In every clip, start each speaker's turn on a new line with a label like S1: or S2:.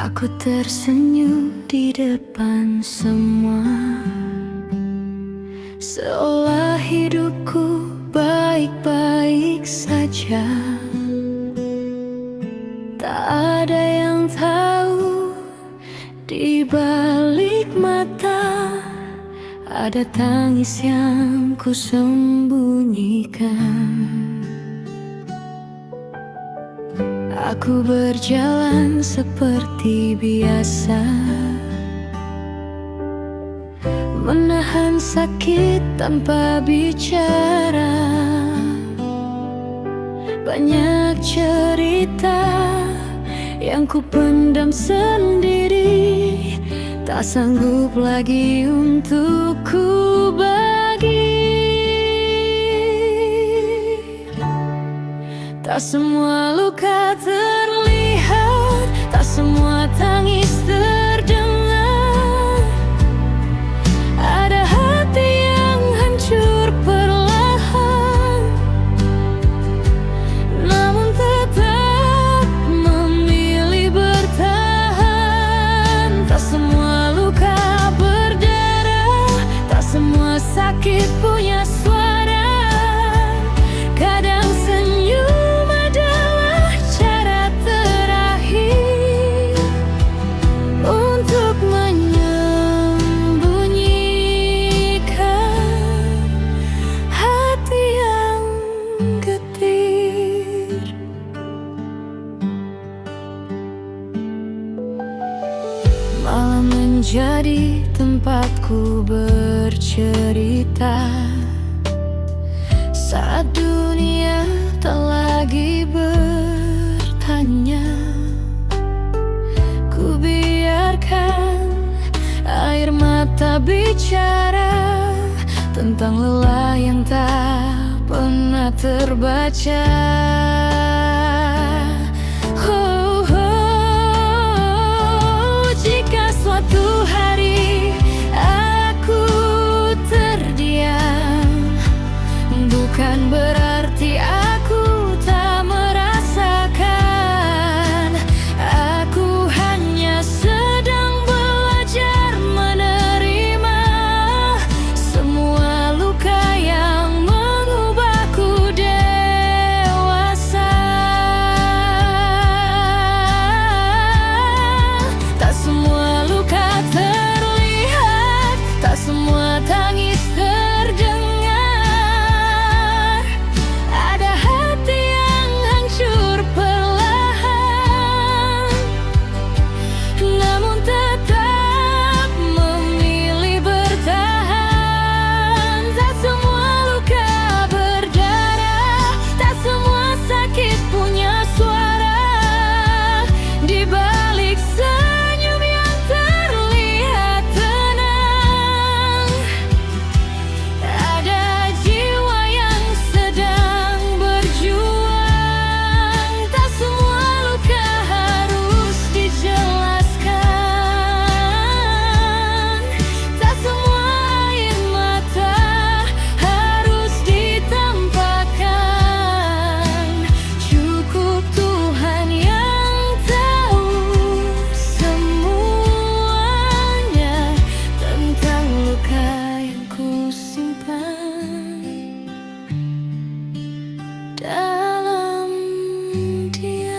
S1: Aku tersenyum di depan semua, seolah hidupku baik-baik saja. Tak ada yang tahu, di balik mata ada tangis yang ku sembunyikan. Aku berjalan seperti biasa, menahan sakit tanpa bicara. Banyak cerita yang ku pendam sendiri, tak sanggup lagi untuk ku bagi. Tak semua luka terlihat, tak semua tangis terdengar. Ada hati yang hancur perlahan, namun tetap memilih bertahan. Tak semua luka berdarah, tak semua sakit punya suara. Kadang senyum malam menjadi tempatku bercerita. Saat dunia tak lagi bertanya, ku biarkan air mata bicara tentang lelah yang tak pernah terbaca. Suatu hari aku terdiam, bukan berarti aku tak merasakan. Aku hanya sedang belajar menerima semua luka yang mengubahku dewasa. Tak semua luka terlihat, tak semua tangis terdengar. Ada hati yang hancur perlahan, namun tetap memilih bertahan. Tak semua luka berdarah, tak semua sakit punya suara. Di balik senyum yang terlihat tenang, ada jiwa yang sedang berjuang. Tak semua luka harus dijelaskan, tak semua air mata harus ditampakkan. Cukup Tuhan yang tahu semuanya tentang luka yang ku simpan dalam diam.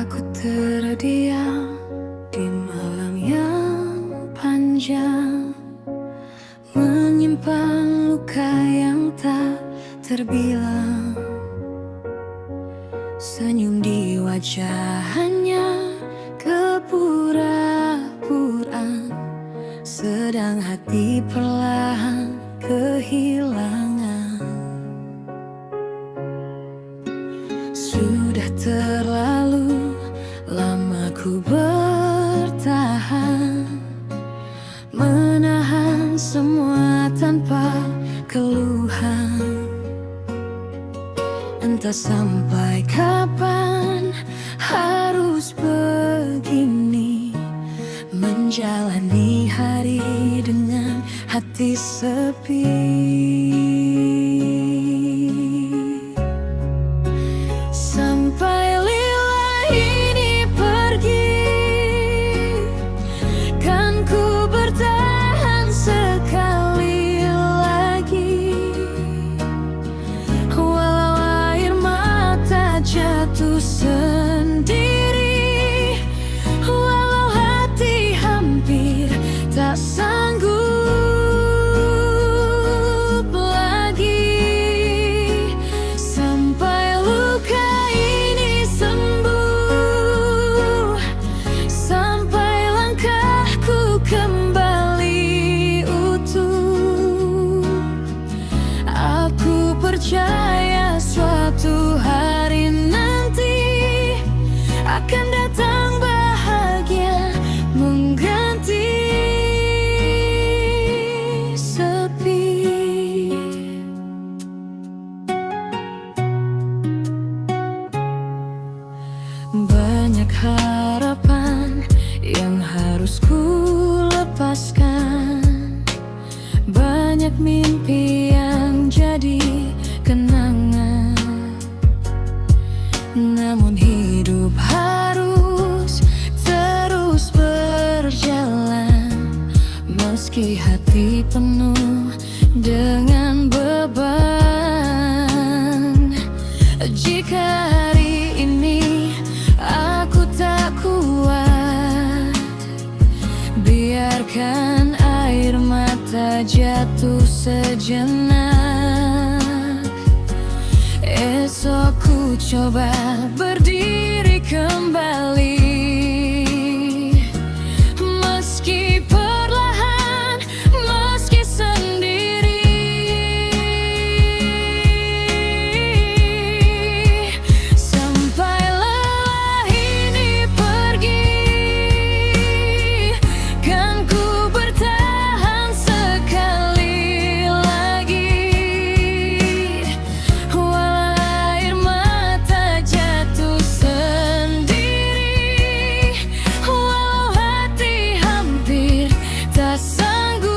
S1: Aku terdiam di malam yang panjang, menyimpan luka yang tak terbilang. Senyum di wajah hanya kepura-puraan, sedang hati perlahan kehilangan. Sudah terlalu lama ku bertahan, menahan semua tanpa keluhan. Entah sampai kapan harus begini, menjalani hari dengan hati sepi. Sampai lila ini pergi, kan ku bertahan sekali lagi. Walau air mata jatuh sendiri, walau hati hampir tak sanggup lagi. Sampai luka ini sembuh, sampai langkahku kembali utuh. Aku percaya suatu hari nanti akan datang bahagia mengganti sepi. Banyak harapan yang harus ku lepaskan, banyak mimpi yang jadi kenangan. Namun hidup harus terus berjalan, meski hati penuh dengan beban. Jika hari ini aku tak kuat, biarkan air mata jatuh sejenak. Esok ku coba berdiri kembali, meski perlahan, meski sendiri. Sampai lelah ini pergi, kan ku bertahan sekali lagi. Walau air mata jatuh sendiri, walau hati hampir tak sanggup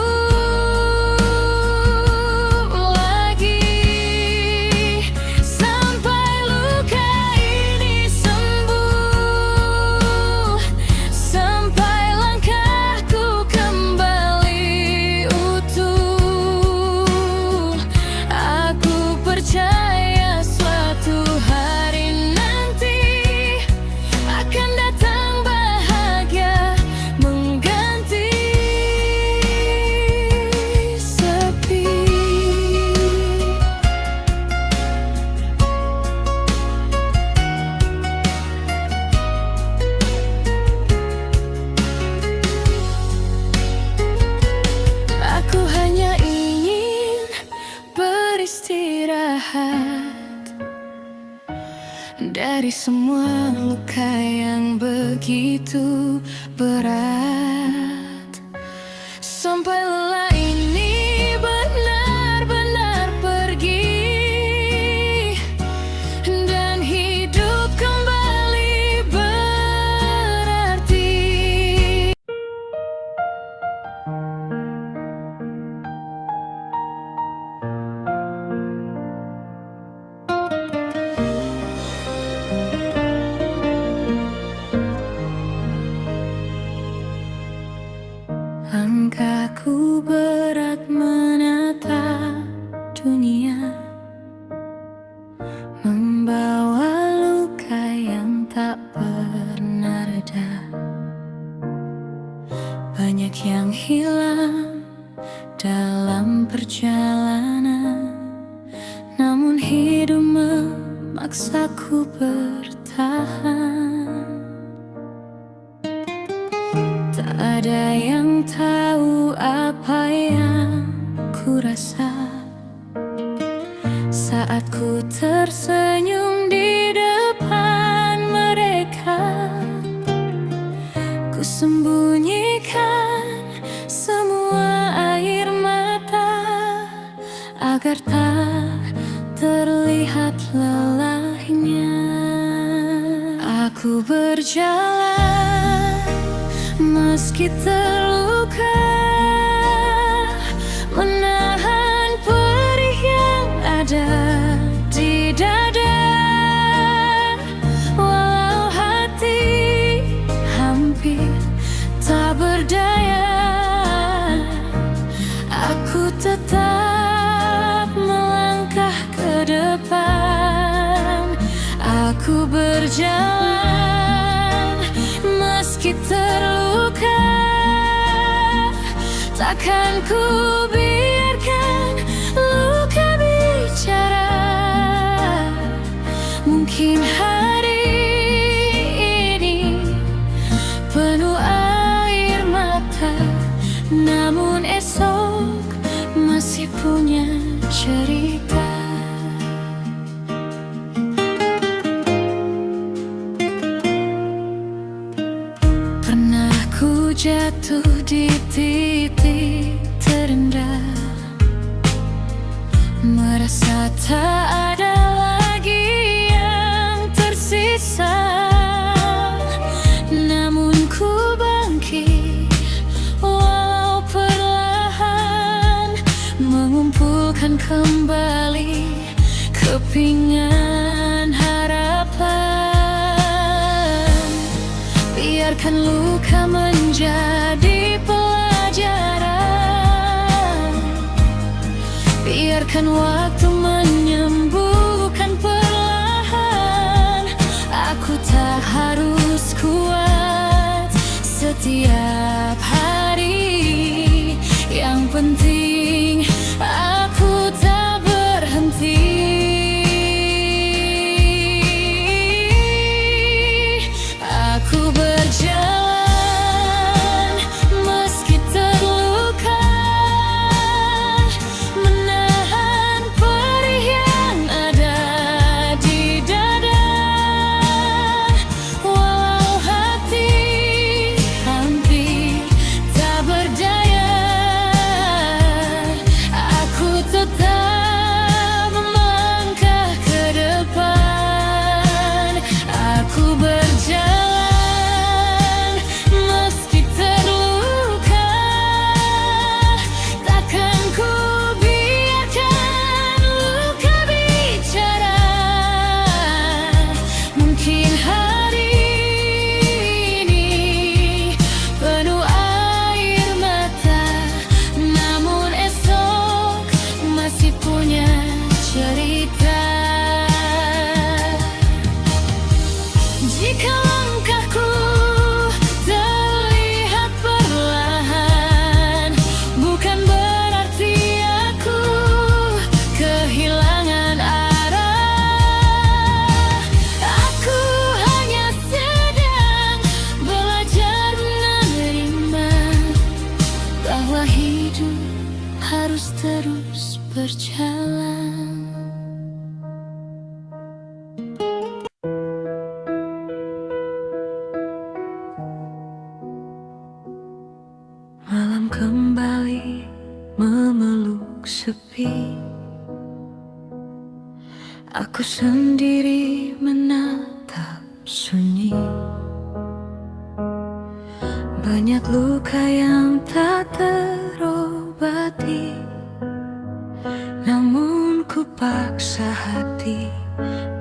S1: lagi. Sampai luka ini sembuh, sampai langkahku kembali utuh. Aku percaya suatu hari nanti akan datang bahagia mengganti sepi. Aku hanya ingin beristirahat dari semua luka yang begitu berat. Sampai lelah ini benar-benar pergi, dan hidup kembali berarti. Langkahku berat menatap dunia, membawa luka yang tak pernah reda. Banyak yang hilang dalam perjalanan, namun hidup memaksaku bertahan. Tak ada yang tahu apa yang ku rasa saat ku tersenyum di depan mereka. Ku sembunyikan semua air mata agar tak terlihat lelah. Aku berjalan meski terluka, menahan perih yang ada di dada. Walau hati hampir tak berdaya, aku tetap melangkah ke depan. Aku berjalan meski terluka, takkan ku biarkan luka bicara. Mungkin hari ini penuh air mata, namun esok masih punya cerita. Pernah ku jatuh di titik terendah, merasa tak ada lagi yang tersisa. Namun ku bangkit walau perlahan, mengumpulkan kembali kepingan harapan. Biarkan luka menjadi pelajaran, biarkan waktu menyembuhkan perlahan. Aku tak harus kuat setiap hari, yang penting aku tak berhenti. Aku berjalan meski terluka, menahan perih yang ada di dada. Walau hati hampir tak berdaya, aku tetap melangkah ke depan. Aku berjalan meski terluka, takkan ku biarkan luka bicara. Mungkin hari ini penuh air mata, namun esok masih punya cerita. Jika langkahku terlihat perlahan, bukan berarti aku kehilangan arah. Aku hanya sedang belajar menerima bahwa hidup harus terus berjalan. Malam kembali memeluk sepi, aku sendiri menatap sunyi. Banyak luka yang tak terobati, namun ku paksa hati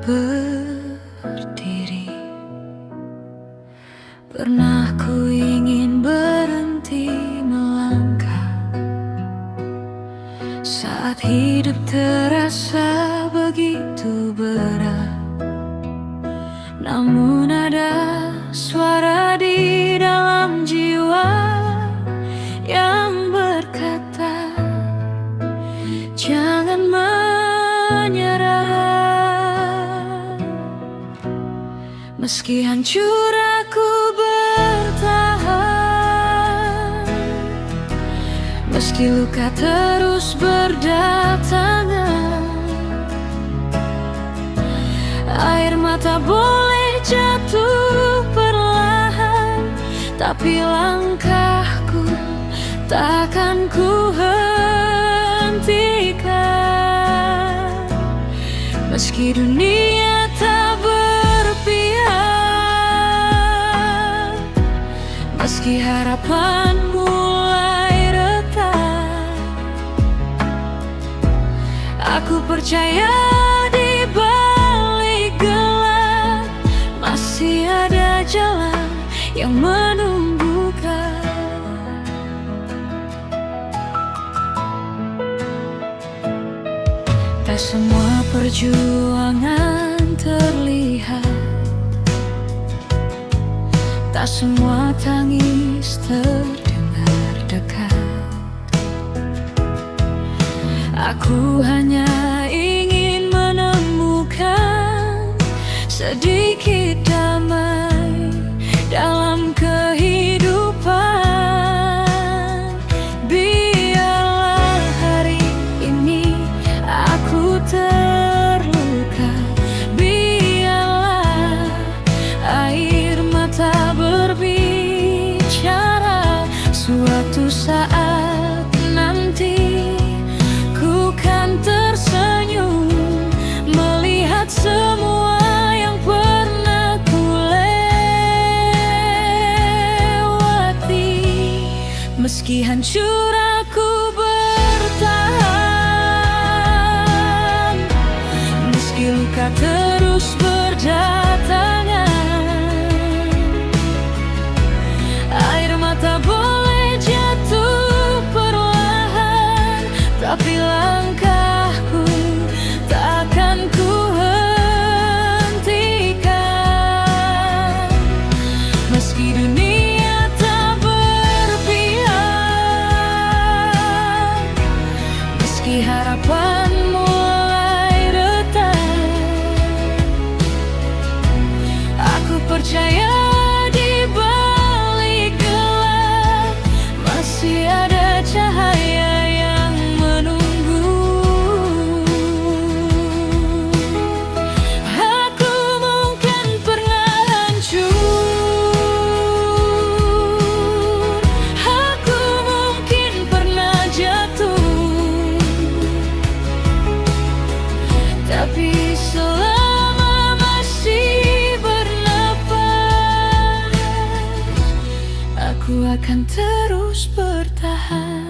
S1: berdiri. Pernah ku ingin berhenti melangkah saat hidup terasa begitu berat, namun ada suara di dalam jiwa yang berkata, jangan menyerah. Meski hancur aku bertahan, meski luka terus berdatangan. Air mata boleh jatuh perlahan, tapi langkahku takkan ku hentikan. Meski dunia tak berpihak, harapan mulai retak. Aku percaya di balik gelap masih ada jalan yang menunggukan. Tak semua perjuangan terlihat, tak semua tangis terdengar dekat. Aku hanya ingin menemukan sedikit damai dalam kehidupan. Biarlah hari ini aku terluka, biarlah air mata berbicara. Suatu saat nanti ku kan tersenyum melihat semua yang pernah ku lewati. Meski hancur aku bertahan, meski luka terus berdatangan. Air mata boleh jatuh perlahan, tapi langkahku takkan ku hentikan. Meski dunia tak berpihak, meski harapan mulai retak, aku percaya di balik gelap masih ada cahaya yang menunggu. Aku mungkin pernah hancur, aku mungkin pernah jatuh, tapi selama masih bernapas, aku akan terus bertahan.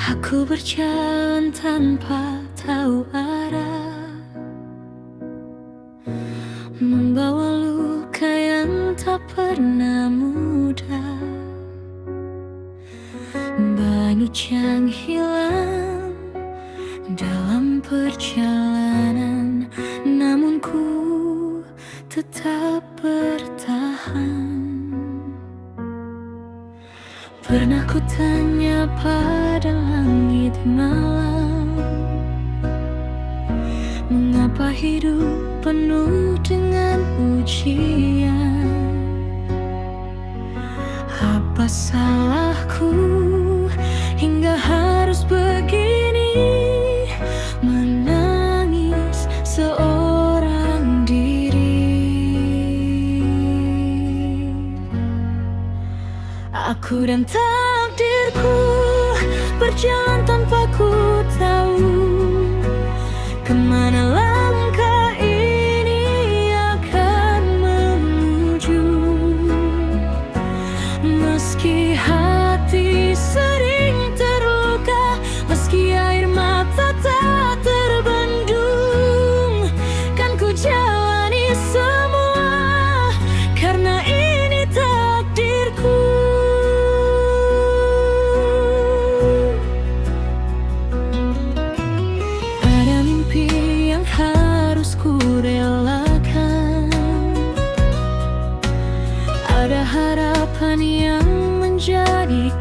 S1: Aku berjalan tanpa tahu arah, membawa luka yang tak pernah mudah. Banyak yang hilang dalam perjalanan, namun ku tetap bertahan. Pernah ku tanya pada langit malam, mengapa hidup penuh dengan ujian? Apa salahku hingga harus begini menangis seorang diri? Aku dan takdirku berjalan tanpa ku tahu kemana langkah ini akan menuju. Meski hati sering terluka, meski air mata tak terbendung, kan ku jalani semua karena ini takdirku. Ada mimpi yang harus ku relakan, ada harapan yang menjadi